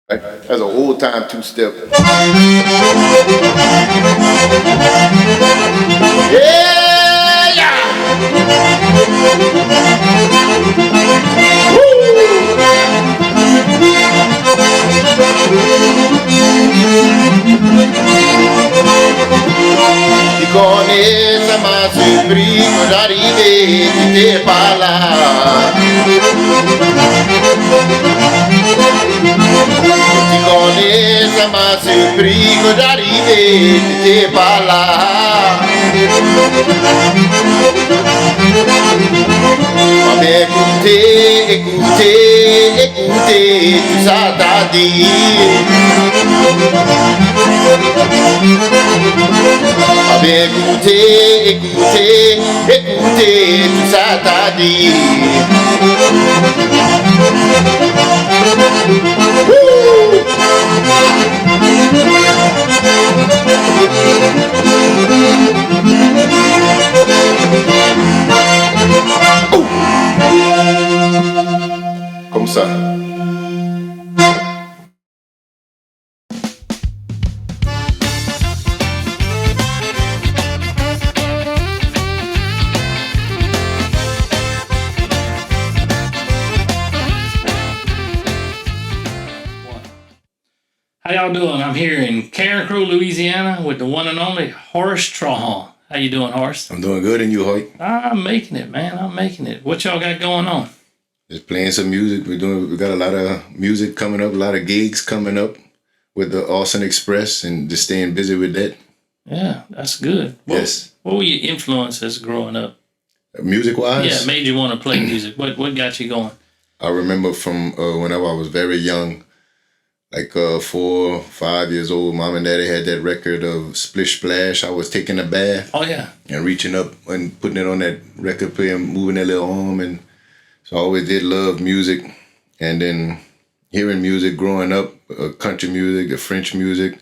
Right? That's an old time two-step. Yeah, yeah. Ti connais ma surprise d'arriver, tu t'es pas là. Ti connais, ça m'a surpris que d'arriver, t'étais pas là. On va écouter, écouter, écouter, tout ça t'a dit. On va écouter, écouter, écouter, tout ça t'a dit. Comme ça. How y'all doing? I'm here in Carencro, Louisiana with the one and only Horace Trahan. How you doing, Horace? I'm doing good, and you, Hoyt? I'm making it, man. I'm making it. What y'all got going on? Just playing some music. We got a lot of music coming up, a lot of gigs coming up with the Austin Express, and just staying busy with that. Yeah, that's good. Yes. What were your influences growing up? Music-wise? Yeah, made you want to play music. What got you going? I remember from whenever I was very young, like 4 or 5 years old, Mom and Daddy had that record of Splish Splash. I was taking a bath. Oh, yeah. And reaching up and putting it on that record player and moving that little arm. And so I always did love music. And then hearing music growing up, country music, French music.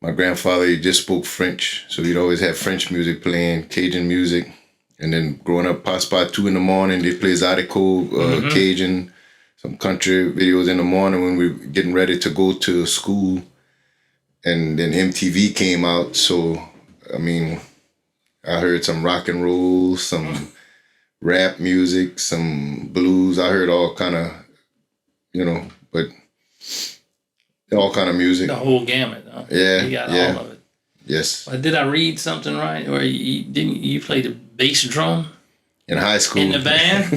My grandfather, he just spoke French. So he'd always have French music playing, Cajun music. And then growing up past about 2 in the morning, they play Zydeco, Cajun, some country videos in the morning when we were getting ready to go to school. And then MTV came out. So, I mean, I heard some rock and roll, some rap music, some blues. I heard all kind of, but all kind of music. The whole gamut, huh? Yeah, You got yeah. all of it. Yes. Did I read something right? Or you play the bass drum? In high school. In the band?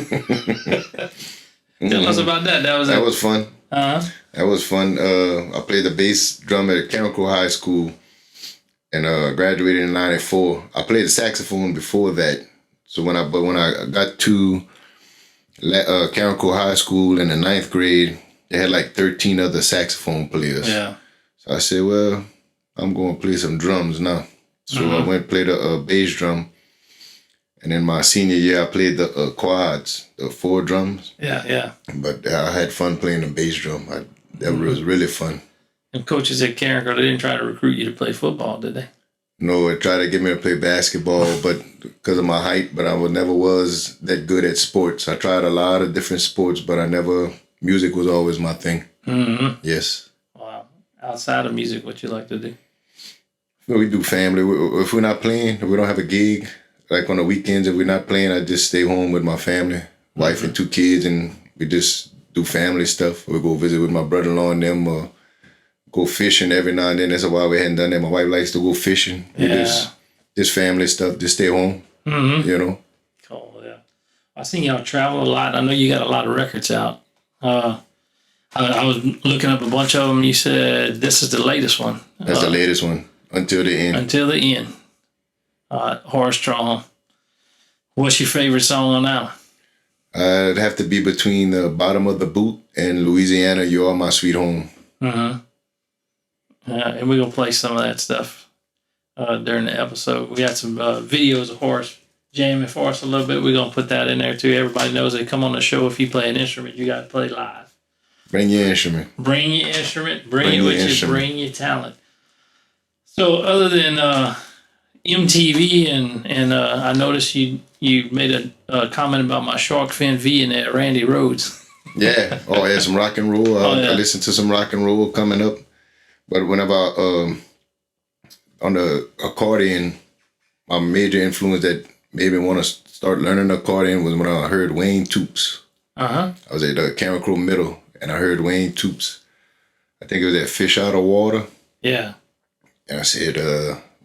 Tell us about that. That was fun. Uh-huh. That was fun. I played the bass drum at Carencro High School and graduated in '94. I played the saxophone before that. So when I got to Carencro High School in the 9th grade, they had like 13 other saxophone players. Yeah. So I said, well, I'm going to play some drums now. So I went and played a bass drum. And in my senior year, I played the quads, the 4 drums. Yeah. But I had fun playing the bass drum. That was really fun. And coaches at Carencro, they didn't try to recruit you to play football, did they? No, they tried to get me to play basketball, but because of my height, but I never was that good at sports. I tried a lot of different sports, but music was always my thing. Mm-hmm. Yes. Wow. Outside of music, what you like to do? Well, we do family. If we're not playing, if we don't have a gig, like on the weekends, if we're not playing, I just stay home with my family, wife and 2 kids, and we just do family stuff. We go visit with my brother-in-law and them, or go fishing every now and then. That's why we hadn't done that. My wife likes to go fishing. We just family stuff, just stay home, Cool, yeah. I seen y'all travel a lot. I know you got a lot of records out. I was looking up a bunch of them. You said this is the latest one. That's the latest one, Until the End. Until the End. Horace Trahan. What's your favorite song on that one? It'd have to be between the Bottom of the Boot and Louisiana, You Are My Sweet Home. Mm-hmm. And we're going to play some of that stuff during the episode. We got some videos of Horace jamming for us a little bit. We're going to put that in there too. Everybody knows they come on the show. If you play an instrument, you got to play live. Bring your instrument. Bring your instrument. Bring it with you. Bring your talent. So other than MTV and I noticed you made a comment about my shark fin V in there, Randy Rhodes. Yeah. Oh, yeah, some rock and roll. Yeah. I listened to some rock and roll coming up. But whenever on the accordion, my major influence that made me want to start learning the accordion was when I heard Wayne Toops. Uh-huh. I was at Cameron Crow Middle, and I heard Wayne Toops. I think it was at Fish Out of Water. Yeah. And I said,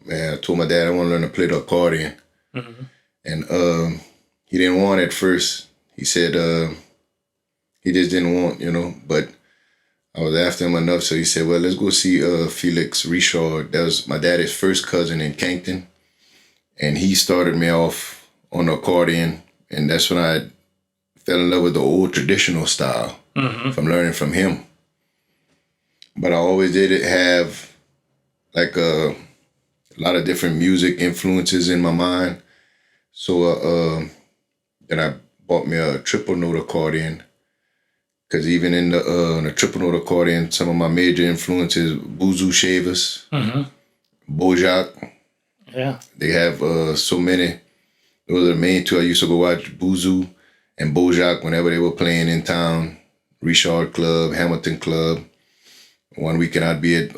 man, I told my dad I want to learn to play the accordion. Mm-hmm. And he didn't want it at first. He said he just didn't want, but I was after him enough. So he said, well, let's go see Felix Richard. That was my daddy's first cousin in Cankton. And he started me off on the accordion. And that's when I fell in love with the old traditional style from learning from him. But I always did have like a lot of different music influences in my mind. So then I bought me a triple note accordion. Because even in the triple note accordion, some of my major influences, Bouzou Shavers, Bojack. Yeah. They have so many. Those are the main two. I used to go watch Bouzou and Bojack whenever they were playing in town. Richard Club, Hamilton Club. One weekend I'd be at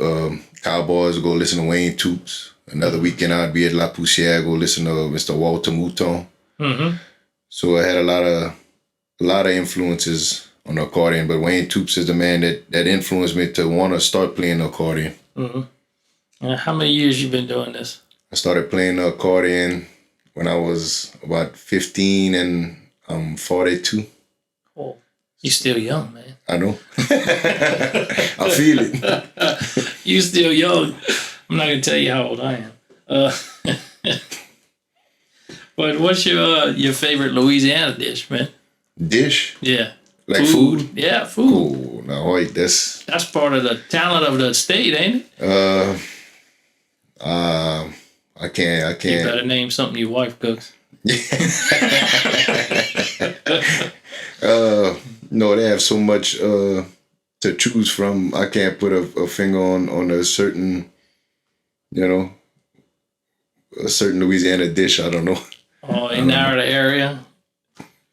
Cowboys, go listen to Wayne Toops. Another weekend I'd be at La Poussière, go listen to Mr. Walter Mouton. Mm-hmm. So I had a lot of influences on the accordion, but Wayne Toops is the man that influenced me to want to start playing the accordion. Mm-hmm. How many years you been doing this? I started playing the accordion when I was about 15 and I'm 42. Oh, you still young, man. I know. I feel it. You still young. I'm not gonna tell you how old I am. But what's your favorite Louisiana dish, man? Dish? Yeah. Like food? Yeah, food. Oh, now Hoyt, that's part of the talent of the state, ain't it? I can't. You better name something your wife cooks. No, they have so much to choose from. I can't put a finger on a certain, a certain Louisiana dish. I don't know. Oh, in our area.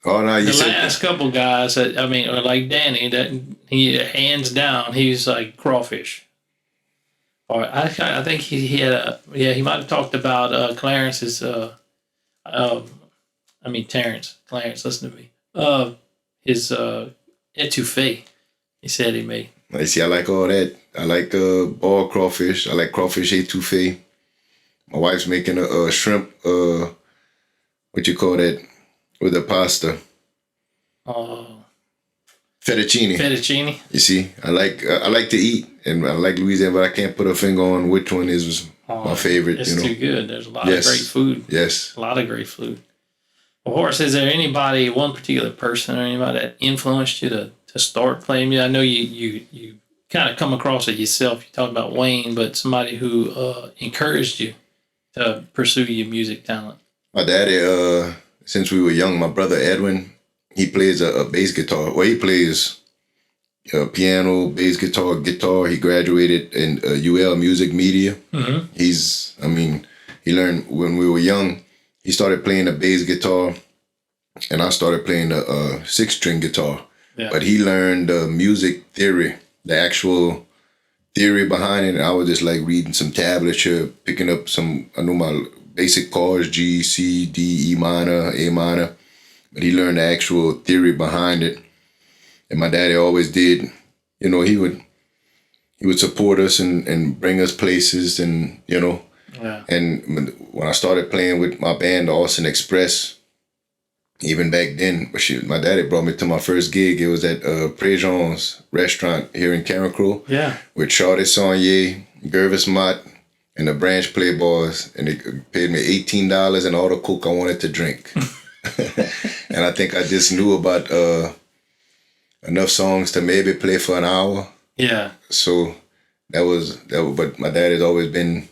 Oh no, the last couple guys like Danny, that he hands down, he's like crawfish. Or I think he had he might have talked about Clarence's. Terrence. Clarence, listen to me. His etouffee. He said he made. I see. I like all that. I like boiled crawfish. I like crawfish etouffee. My wife's making a shrimp. What you call that? With the pasta. Fettuccine. Fettuccine. You see, I like to eat, and I like Louisiana, but I can't put a finger on which one is my favorite. It's too good. There's a lot of great food. Yes. A lot of great food. Well, Horace, is there anybody, one particular person or anybody that influenced you to start playing music? I know you kind of come across it yourself. You talked about Wayne, but somebody who encouraged you to pursue your music talent. My daddy, since we were young, my brother Edwin, he plays a bass guitar. Well, he plays piano, bass guitar, guitar. He graduated in UL Music Media. Mm-hmm. He learned when we were young. He started playing the bass guitar, and I started playing the 6-string guitar. Yeah. But he learned music theory, the actual theory behind it. And I was just like reading some tablature, picking up I know my basic chords, G, C, D, E minor, A minor. But he learned the actual theory behind it. And my daddy always did, he would support us and bring us places and, Yeah. And when I started playing with my band, the Austin Express, even back then, my daddy brought me to my first gig. It was at Préjean's restaurant here in Cameron Crow. Yeah. With Charlotte Saunier, Gervis Mott, and the Branch Playboys. And they paid me $18 and all the Coke I wanted to drink. And I think I just knew about enough songs to maybe play for an hour. Yeah. So that was, but my dad has always been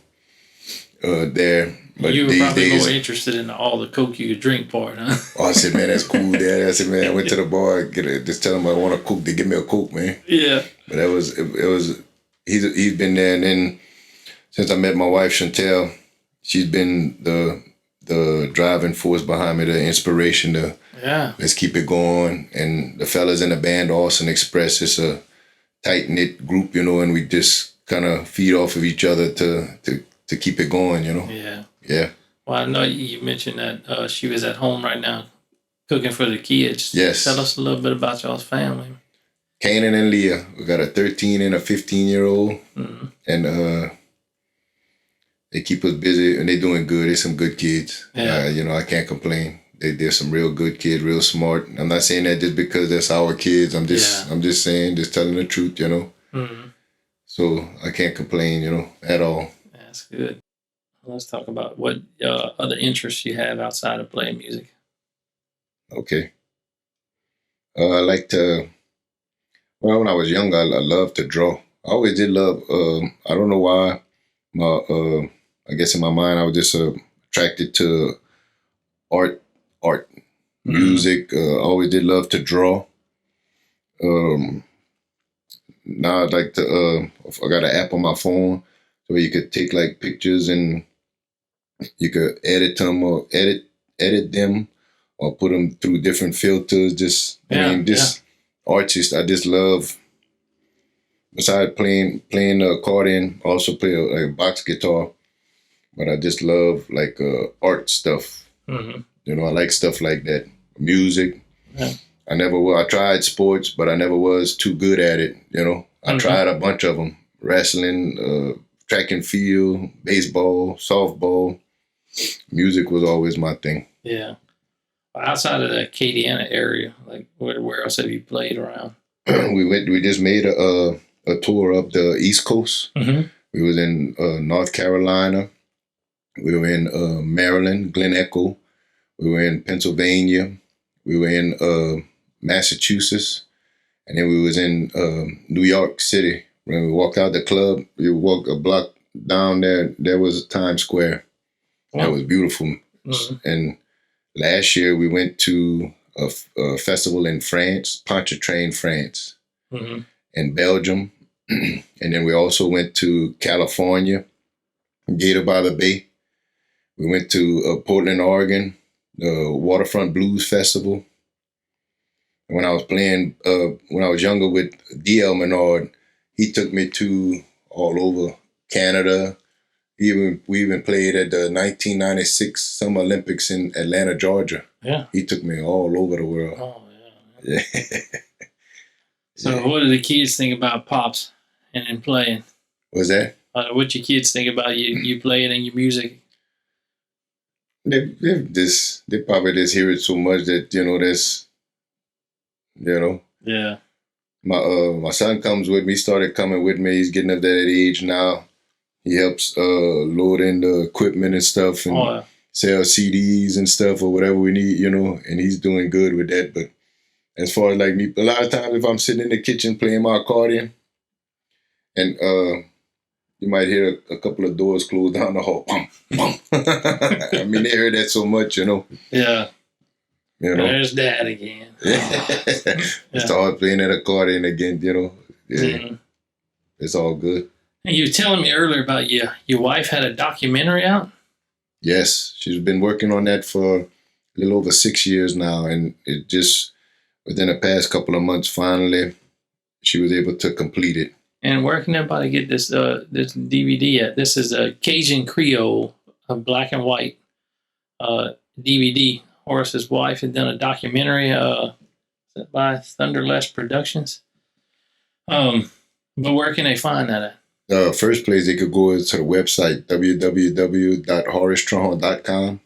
there. But you were probably more interested in all the Coke you could drink part, huh? Oh, I said, man, that's cool, Dad. I said, man, I went to the bar, just tell them I want a Coke. They give me a Coke, man. Yeah. But it was. He's been there, and then since I met my wife Chantel, she's been the the driving force behind me, the inspiration to let's keep it going. And the fellas in the band, Austin Express, it's a tight knit group, you know, and we just kind of feed off of each other to keep it going, you know. Yeah. Well, I know you mentioned that she was at home right now cooking for the kids. Yes. Tell us a little bit about y'all's family. Kanan and Leah. We got a 13 and a 15-year-old, and they keep us busy, and they're doing good. They're some good kids. You know, I can't complain. They're some real good kids, real smart. I'm not saying that just because that's our kids. I'm just saying, just telling the truth, you know. So I can't complain, you know, at all. That's good. Let's talk about what other interests you have outside of playing music. Okay. I like to. Well, when I was younger, I loved to draw. I always did love. I don't know why. I guess in my mind, I was just attracted to art, music. I always did love to draw. Now I'd like to. I got an app on my phone where you could take like pictures and you could edit them or edit them or put them through different filters. Artist. I just love. Besides playing the accordion, I also play a box guitar. But I just love like art stuff. You know, I like stuff like that. Music. Yeah. I tried sports, but I never was too good at it. You know, I tried a bunch of them: wrestling, track and field, baseball, softball. Music was always my thing. Yeah. Outside of the Acadiana area, like where else have you played around? We just made a tour up the East Coast. We was in North Carolina. We were in Maryland, Glen Echo. We were in Pennsylvania. We were in Massachusetts. And then we was in New York City. When we walked out the club, we walked a block down there. There was Times Square. Wow. That was beautiful. And last year we went to a festival in France, Pontchartrain, France, and Belgium. And then we also went to California, Gator by the Bay. We went to Portland, Oregon, the Waterfront Blues Festival. And when I was playing, when I was younger with D.L. Menard, he took me to all over Canada. We even played at the 1996 Summer Olympics in Atlanta, Georgia. Yeah. He took me all over the world. Oh, yeah. So what do the kids think about Pops and playing? What's that? What your kids think about you playing and your music? They probably just hear it so much that, you know, that's, you know. Yeah. My son comes with me, started coming with me. He's getting up that age now. He helps load in the equipment and stuff and sell CDs and stuff or whatever we need, you know, and he's doing good with that. But as far as like me, a lot of times if I'm sitting in the kitchen playing my accordion and you might hear a couple of doors close down the hall. Bum, bum. I mean, they heard that so much, you know. Yeah. You know. There's Dad again. Start playing that accordion again, you know. Yeah. It's all good. And you were telling me earlier about your wife had a documentary out? Yes. She's been working on that for a little over 6 years now. And it just, within the past couple of months, finally, she was able to complete it. And where can everybody get this DVD at? This is a Cajun Creole, a black and white DVD. Horace's wife had done a documentary by Thunderless Productions. But where can they find that at? First place they could go is to the website, www.horacetrahan.com.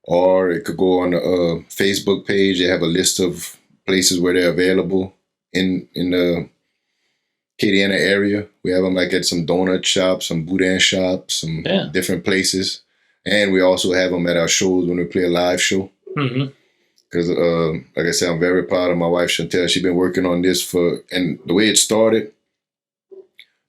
Or it could go on the Facebook page. They have a list of places where they're available in the Acadiana area. We have them like at some donut shops, some boudin shops, some different places. And we also have them at our shows when we play a live show. Because, like I said, I'm very proud of my wife, Chantel. She's been working on this and the way it started,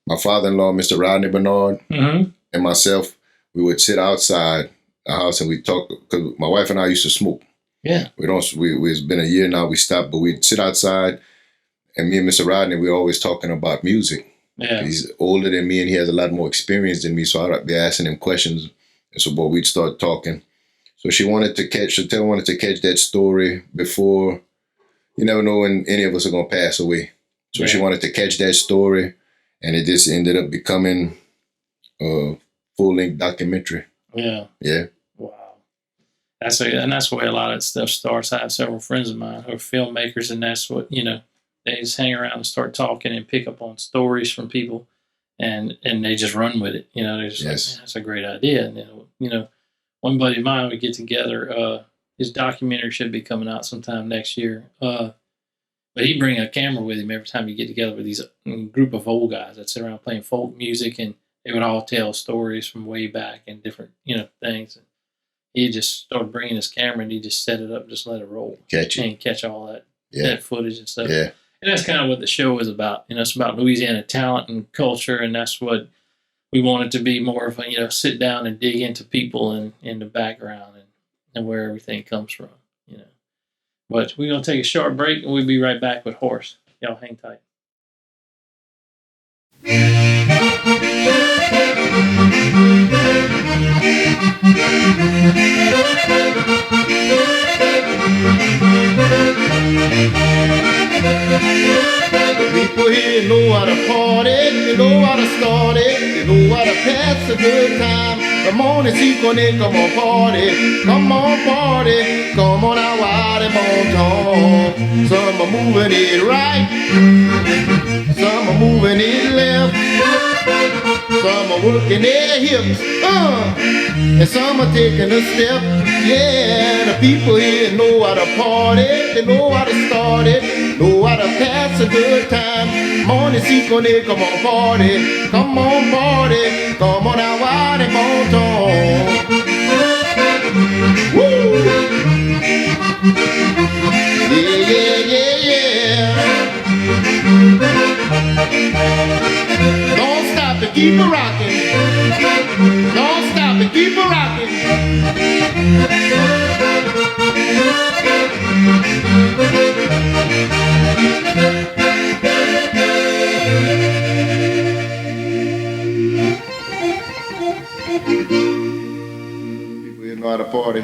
my father-in-law, Mr. Rodney Bernard, and myself, we would sit outside the house and we talk, because my wife and I used to smoke. Yeah. It's been a year now, we stopped, but we'd sit outside, and me and Mr. Rodney, we're always talking about music. Yeah. He's older than me and he has a lot more experience than me, so I'd be asking him questions. And so, boy, we'd start talking. So Chantel wanted to catch that story before. You never know when any of us are going to pass away. So she wanted to catch that story, and it just ended up becoming a full-length documentary. Yeah. Yeah. Wow. That's where a lot of that stuff starts. I have several friends of mine who are filmmakers, and that's what, they just hang around and start talking and pick up on stories from people, and they just run with it. They're just like, man, that's a great idea. And one buddy of mine would get together. His documentary should be coming out sometime next year. But he'd bring a camera with him every time you get together with these group of old guys that sit around playing folk music, and they would all tell stories from way back and different, things. And he just started bringing his camera, and he just set it up, and just let it roll, catch all that footage and stuff. Yeah. And that's kind of what the show is about. It's about Louisiana talent and culture, and that's what we want it to be, more of a, sit down and dig into people and in the background and where everything comes from, But we're going to take a short break, and we'll be right back with Horace. Y'all hang tight. People here know how to party, they know how to start it, they know how to pass a good time. Come on and see, come on party, come on party, come on out wide and bon ton. Some are moving it right, some are moving it left, some are working their hips, and some are taking a step. Yeah, the people here know how to party, they know how to start it, know how to pass a good time. Morning, see, come on party, come on party, come on out wide and bon ton. Woo! Yeah, yeah, yeah, yeah. Don't stop and keep it rocking. Don't stop and keep it rocking. People here know how to party.